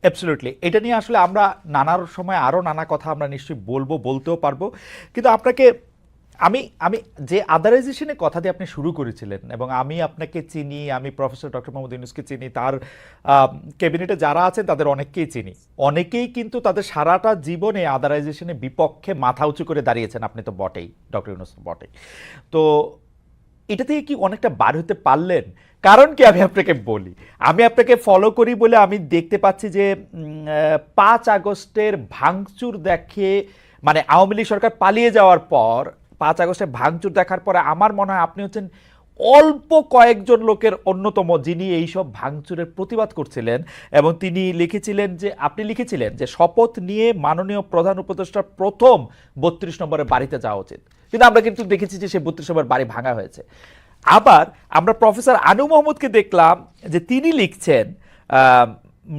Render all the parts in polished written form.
Absolutely. এটা নিয়ে আসলে আমরা নানার সময় আরও নানা কথা আমরা নিশ্চয়ই বলবো, বলতেও পারবো। কিন্তু আপনাকে আমি আমি যে আদারাইজেশনের কথা দিয়ে আপনি শুরু করেছিলেন, এবং আমি আপনাকে চিনি, আমি প্রফেসর ডক্টর মোহাম্মদ ইউনূসকে চিনি, তার ক্যাবিনেটে যারা আছেন তাদের অনেককেই চিনি। অনেকেই কিন্তু তাদের সারাটা জীবনে আদারাইজেশনের বিপক্ষে মাথা উঁচু করে দাঁড়িয়েছেন। আপনি তো বটেই, ডক্টর ইউনূস তো বটেই। তো এটা থেকে কি অনেকটা বার হতে পারলেন? কারণ কি আমি আপনাকে বলি, আমি আপনাকে ফলো করি বলে আমি দেখতে পাচ্ছি যে 5 আগস্টের ভাঙচুর দেখে, মানে আওয়ামী লীগ সরকার পালিয়ে যাওয়ার পর 5 আগস্টের ভাঙচুর দেখার পরে আমার মনে হয় আপনি হচ্ছেন অল্প কয়েকজন লোকের অন্যতম যিনি এইসব ভাঙচুরের প্রতিবাদ করছিলেন। এবং তিনি লিখেছিলেন যে, আপনি লিখেছিলেন যে শপথ নিয়ে মাননীয় প্রধান উপদেষ্টার প্রথম 32 নম্বরের বাড়িতে যাওয়া উচিত। কিন্তু আমরা কিন্তু দেখেছি যে সেই 32 নম্বর বাড়ি ভাঙা হয়েছে। আবার আমরা প্রফেসর আনু মোহাম্মদকে দেখলাম যে তিনি লিখছেন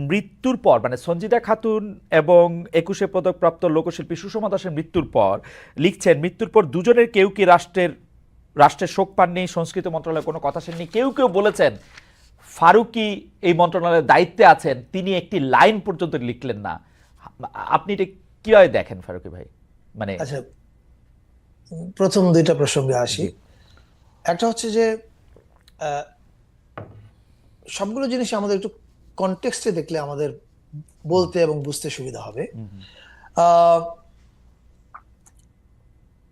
মৃত্যুর পর, মানে সঞ্জিদা খাতুন এবং 21শে পদকপ্রাপ্ত লোকশিল্পী সুষমা দাসের মৃত্যুর পর লিখছেন, মৃত্যুর পর দুজনের কেউ কি রাষ্ট্রের শোক পাননি, সংস্কৃতি মন্ত্রণালয়ে কোনো কথা শুননি। কেউ কেউ বলেছেন ফারুকী এই মন্ত্রণালয়ের দায়িত্বে আছেন, তিনি একটি লাইন পর্যন্ত লিখলেন না। আপনি এটা কিভাবে দেখেন ফারুকী ভাই? মানে আচ্ছা, প্রথম দুইটা প্রসঙ্গে আসি। জি। একটা হচ্ছে যে আহ, সবগুলো জিনিস আমাদের একটু কনটেক্সটে দেখলে আমাদের বলতে এবং বুঝতে সুবিধা হবে। আহ,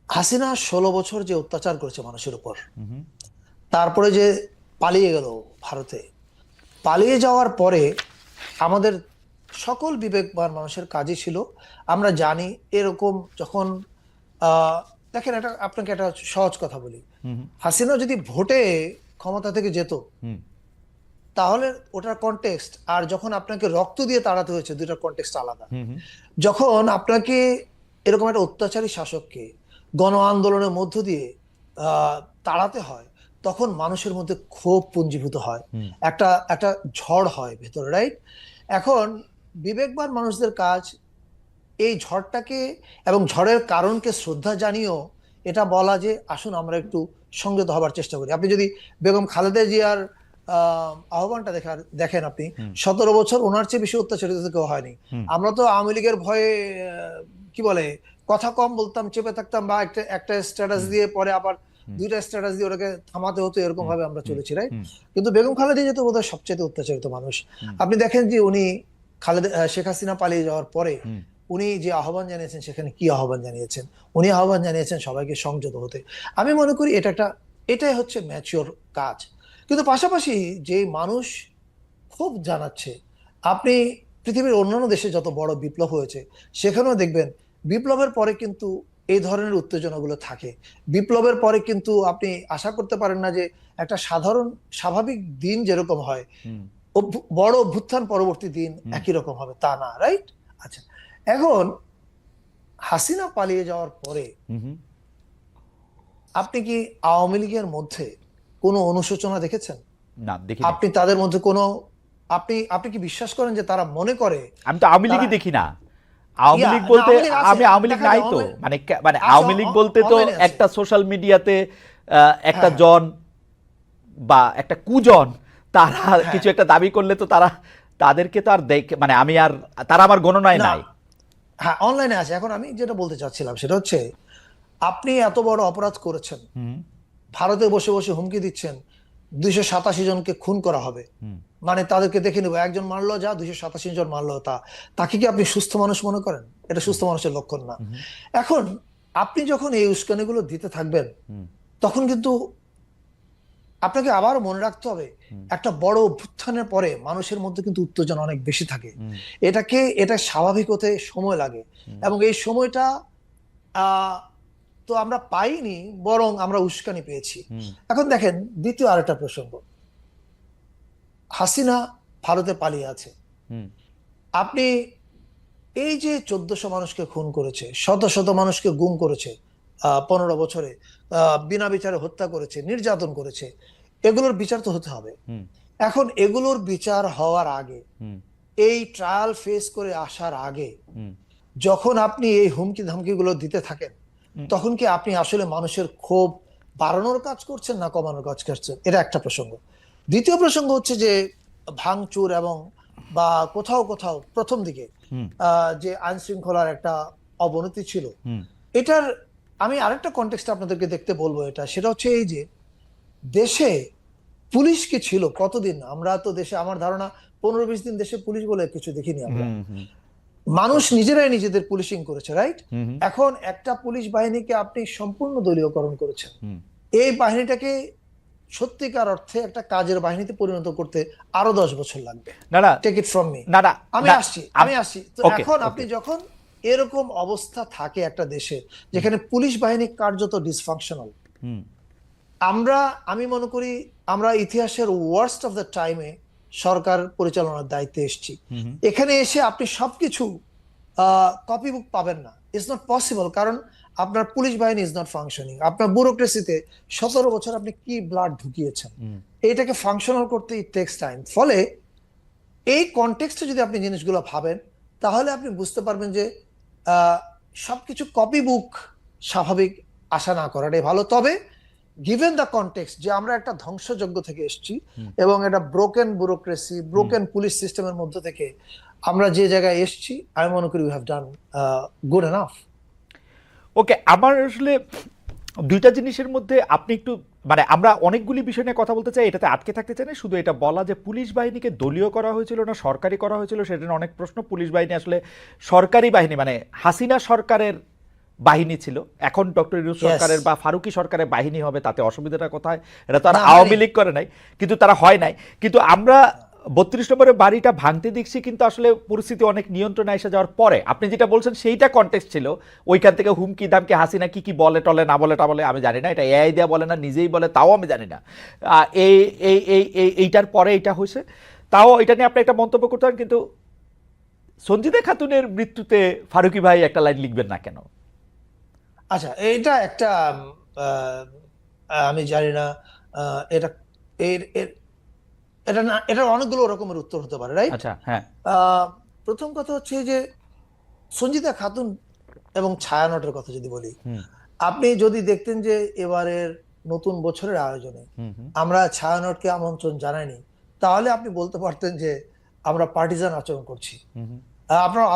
হাসিনা 16 বছর যে অত্যাচার করেছে মানুষের উপর, তারপরে যে পালিয়ে গেল ভারতে, পালিয়ে যাওয়ার পরে আমাদের সকল বিবেকবান মানুষের কাজই ছিল, আমরা জানি এরকম যখন দেখেন, এটা আপনাকে একটা সহজ কথা বলি, হাসিনা যদি ভোটে ক্ষমতা থেকে যেত তাহলে ওটার কনটেক্সট, আর যখন আপনাকে রক্ত দিয়ে তাড়াতে হয়েছে দুইটার কনটেক্সট আলাদা। যখন আপনাকে এরকম একটা অত্যাচারী শাসককে গণ আন্দোলনের মধ্য দিয়ে তাড়াতে হয়, তখন মানুষের মধ্যে ক্ষোভ পুঞ্জীভূত হয়, একটা একটা ঝড় হয় ভেতরে, রাইট? এখন বিবেকবান মানুষদের কাজ এই ঝড়টাকে এবং ঝড়ের কারণকে শ্রদ্ধা জানিয়েও এটা বলা যে আসুন আমরা একটু সংযত হবার চেষ্টা করি। আপনি যদি বেগম খালেদা জিয়ার আহ্বানটা দেখেন, আপনি 17 বছর ওনার চেয়ে বেশি অত্যাচারিত কেউ হয়নি। আমরা তো আওয়ামী লীগের ভয়ে কি বলে কথা কম বলতাম, চেপে থাকতাম, বা একটা একটা স্ট্যাটাস দিয়ে পরে আবার দুইটা স্ট্যাটাস দিয়ে ওটাকে থামাতে হতো, এরকম ভাবে আমরা চলেছি, রাইট? কিন্তু বেগম খালেদা জিয়া তো বোধহয় সবচেয়ে অত্যাচারিত মানুষ। আপনি দেখেন যে উনি শেখ হাসিনা পালিয়ে যাওয়ার পরে উনি যে আহ্বান জানিয়েছেন, সেখানে কি আহ্বান জানিয়েছেন? উনি আহ্বান জানিয়েছেন সবাইকে সংযত হতে। আমি মনে করি এটাই হচ্ছে ম্যাচিওর কাজ। কিন্তু পাশাপাশি যে মানুষ খুব জানাচ্ছে, আপনি পৃথিবীর অন্যান্য দেশে যত বড় বিপ্লব হয়েছে সেখানেও দেখবেন বিপ্লবের পরে কিন্তু এই ধরনের উত্তেজনাগুলো থাকে। বিপ্লবের পরে কিন্তু আপনি আশা করতে পারেন না যে একটা সাধারণ স্বাভাবিক দিন যেরকম হয়, বড় অভ্যুত্থান পরবর্তী দিন একই রকম হবে, তা না, রাইট? আচ্ছা, এখন হাসিনা পালিয়ে যাওয়ার পরে আপনি কি আওয়ামী লীগের মধ্যে কোনো অনুশোচনা দেখেছেন? না, দেখিনি। আপনি তাদের মধ্যে কোনো আপনি কি বিশ্বাস করেন যে তারা মনে করে? আমি তো আওয়ামী তারা লীগই দেখি না। আওয়ামী লীগ বলতে, আওয়ামী লীগ আছে, আমি আওয়ামী লীগ দেখা নাই যায় তো, মানে আছে, আওয়ামী লীগ বলতে তো অনলাইনে আছে। একটা সোশ্যাল মিডিয়াতে একটা হ্যাঁ, হ্যাঁ, জন বা একটা কুজন তারা হ্যাঁ, কিছু একটা দাবি করলে তো তাদেরকে তো আর দেখে, মানে আমি আর, তারা আমার গণনায় না, নাই। হ্যাঁ, অনলাইনে আছে। এখন আমি যেটা বলতে চাচ্ছিলাম সেটা হচ্ছে, আপনি এত বড় অপরাধ করেছেন, ভারতে বসে বসে হুমকি দিচ্ছেন 287 জনকে খুন করা হবে, মানে তাদেরকে দেখে নেবো, একজন মারলো যা, 287 জন মারলো তা, তাকে কি আপনি সুস্থ মানুষ মনে করেন? এটা সুস্থ মানুষের লক্ষণ না। এখন আপনি যখন এই উস্কানিগুলো দিতে থাকবেন, তখন কিন্তু আপনাকে আবার মনে রাখতে হবে, একটা বড় অভ্যুত্থানের পরে মানুষের মধ্যে কিন্তু উত্তেজনা অনেক বেশি থাকে। এটা স্বাভাবিক হতে সময় লাগে, এবং এই সময়টা আহ তো আমরা পাইনি, বরং আমরা উস্কানি পেয়েছি। এখন দেখেন দ্বিতীয় আরেকটা প্রসঙ্গ, হাসিনা ভারতে পালিয়ে আছে। আপনি এই যে 1400 মানুষকে খুন করেছে, শত শত মানুষকে গুম করেছে, 15 বছরে বিনা বিচারে হত্যা করেছে, নির্যাতন করেছে, এগুলোর বিচার তো হতে হবে। এখন এগুলোর বিচার হওয়ার আগে, এই ট্রায়াল ফেস করে আসার আগে, যখন আপনি এই হুমকি ধামকিগুলো দিতে থাকেন, তখন কি আপনি আসলে মানুষের ক্ষোভ বাড়ানোর কাজ করছেন না কমানোর কাজ করছেন? এটা একটা প্রসঙ্গ। দ্বিতীয় প্রসঙ্গ হচ্ছে যে ভাঙচুর এবং বা কোথাও কোথাও প্রথম দিকে হুম যে আইন শৃঙ্খলার একটা অবনতি ছিল, হুম এটার আমি আরেকটা কনটেক্সট আপনাদেরকে দেখতে বলবো, সেটা হচ্ছে এই যে দেশে পুলিশ কি ছিল কতদিন, আমরা তো দেশে আমার ধারণা 15-20 দিন দেশে পুলিশ বলে কিছু দেখিনি আমরা। হুম হুম মানুষ নিজেরাই নিজেদের পুলিশিং করেছে, রাইট? হুম এখন একটা পুলিশ বাহিনীকে আপনি সম্পূর্ণ দলীয়করণ করেছেন। হুম এই বাহিনীটাকে সত্যিকার অর্থে একটা কাজের বাহিনীতে পরিণত করতে আরো 10 বছর লাগবে। না না টেক ইট ফ্রম মি। না না আমি না, আসছি তো ওকে এখন ওকে আপনি যখন এরকম অবস্থা থাকে একটা দেশে যেখানে পুলিশ বাহিনী কার্যত ডিসফাংশনাল, হুম আমি মনে করি আমরা ইতিহাসের ওয়ার্স্ট অফ দ্য টাইমে সরকার পরিচালনার দায়িত্বে এসেছি। হুম এখানে এসে আপনি সবকিছু কপি বুক পাবেন না, ইটস নট পসিবল, কারণ আপনার পুলিশ বাহিনী ইজ নট ফাংশনিং। আপনার ব্যুরোক্রেসিতে 17 বছর আপনি কি ব্লাড ঢুকিয়েছেন, হুম এইটাকে ফাংশনাল করতে ইট টেক্স টাইম। ফলে এই কনটেক্সটে যদি আপনি জিনিসগুলো ভাবেন তাহলে আপনি বুঝতে পারবেন যে সবকিছু কপি বুক স্বাভাবিক আশা না করাটাই ভালো। তবে গিভেন দ্য কনটেক্সট যে আমরা একটা ধ্বংসযজ্ঞ থেকে এসেছি এবং একটা ব্রোকেন ব্যুরোক্রেসি, ব্রোকেন পুলিশ সিস্টেমের মধ্যে থেকে আমরা যে জায়গায় এসেছি, আমি মনে করি we have done good enough. Okay, আমার আসলে দুইটা জিনিসের মধ্যে আপনি একটু মানে আমরা অনেকগুলি বিষয় নিয়ে কথা বলতে চাই, এটাতে আটকে থাকতে চাই না। শুধু এটা বলা যে পুলিশ বাহিনীকে দলীয় করা হয়েছিল না সরকারি করা হয়েছিল সেটা নিয়ে অনেক প্রশ্ন। পুলিশ বাহিনী আসলে সরকারি বাহিনী, মানে হাসিনা সরকারের বাহিনী ছিল, এখন ডক্টর ইউনূস সরকারের বা ফারুকি সরকারের বাহিনী হবে, তাতে অসুবিধাটা কোথায়? এটা তো আর আওয়ামী লীগ করে নাই, কিন্তু তারা হয় নাই। কিন্তু আমরা 32 নম্বরের বাড়িটা ভাঙতে দেখছি, কিন্তু আসলে পরিস্থিতি অনেক নিয়ন্ত্রণে এসে যাওয়ার পরে আপনি যেটা বলছেন সেইটা কনটেক্সট ছিল। ওইখান থেকে হুমকি দামকি হাসিনা কি কি বলে টলে না বলে টা বলে আমি জানি না, এটা এআই দেয়া বলে না নিজেই বলে তাও আমি জানি না। এই এই এই এইটার পরে এটা হয়েছে, তাও এটা নিয়ে আপনি একটা মন্তব্য করতেন, কিন্তু সঞ্জিদা খাতুনের মৃত্যুতে ফারুকি ভাই একটা লাইন লিখবেন না কেন? আচ্ছা, এটা একটা আমি জানি না, এটা এর এর এটা না, এটার অনেকগুলো রকমের উত্তর হতে পারে, রাইট? আচ্ছা, হ্যাঁ। প্রথম কথা হচ্ছে যে সঞ্জিদা খাতুন এবং ছায়ানটের কথা যদি বলি, হুম আপনি যদি দেখতেন যে এবারের নতুন বছরের আয়োজনে হুম হুম আমরা ছায়ানটকে আমন্ত্রণ জানাইনি, তাহলে আপনি বলতে পারতেন যে আমরা পার্টিজান আচরণ করছি। হুম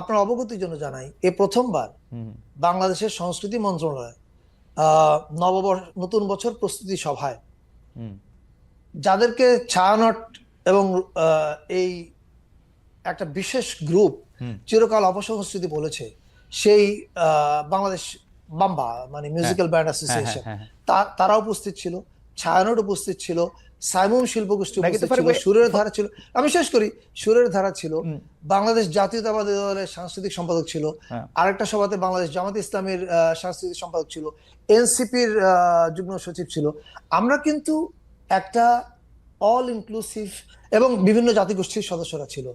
আপনার অবগতির জন্য জানাই, এ প্রথমবার হুম বাংলাদেশের সংস্কৃতি মন্ত্রণালয় নতুন বছর প্রস্তুতি সভায় হুম যাদেরকে ছায়ানট এবং এই একটা বিশেষ গ্রুপ হুম চিরকাল অপসংস্কৃতি বলেছে, সেই বাংলাদেশ বাম্বা মানে হ্যাঁ মিউজিক্যাল ব্যান্ড হ্যাঁ হ্যাঁ অ্যাসোসিয়েশন, হ্যাঁ হ্যাঁ। তারা উপস্থিত ছিল, ছায়ানট উপস্থিত ছিল, সাইমুম শিল্পগোষ্ঠী না কিন্তু উপস্থিত ছিল, সুরের ধারা ছিল, আমি শেষ করি, সুরের ধারা ছিল, বাংলাদেশ জাতীয়তাবাদী দলের সাংস্কৃতিক সম্পাদক ছিল, হ্যাঁ আরেকটা সভাতে বাংলাদেশ জামাত ইসলামের সাংস্কৃতিক সম্পাদক ছিল, এনসিপির যুগ্ম সচিব ছিল। আমরা কিন্তু একটা অল ইনক্লুসিভ এবং বিভিন্ন জাতিগোষ্ঠীর সদস্যরা ছিল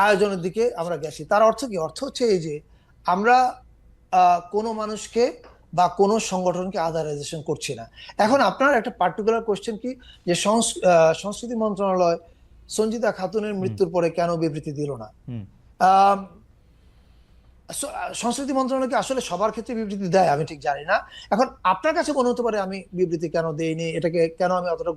আয়োজনের দিকে আমরা গেছি। তার অর্থ কি? অর্থ হচ্ছে এই যে আমরা কোনো মানুষকে বা কোনো সংগঠনকে আদারাইজেশন করছি না। এখন আপনার একটা পার্টিকুলার কোশ্চেন কি, যে সংস্কৃতি মন্ত্রণালয় সঞ্জিদা খাতুনের মৃত্যুর পরে কেন বিবৃতি দিল না? হুম আহ, সংস্কৃতি মন্ত্রণালয়কে আসলে সবার ক্ষেত্রে বিবৃতি দেয় আমি ঠিক জানি না। এখন আপনার কাছে মনে হতে পারে আমি বিবৃতি কেন দেইনি, এটাকে কেন আমি অতটা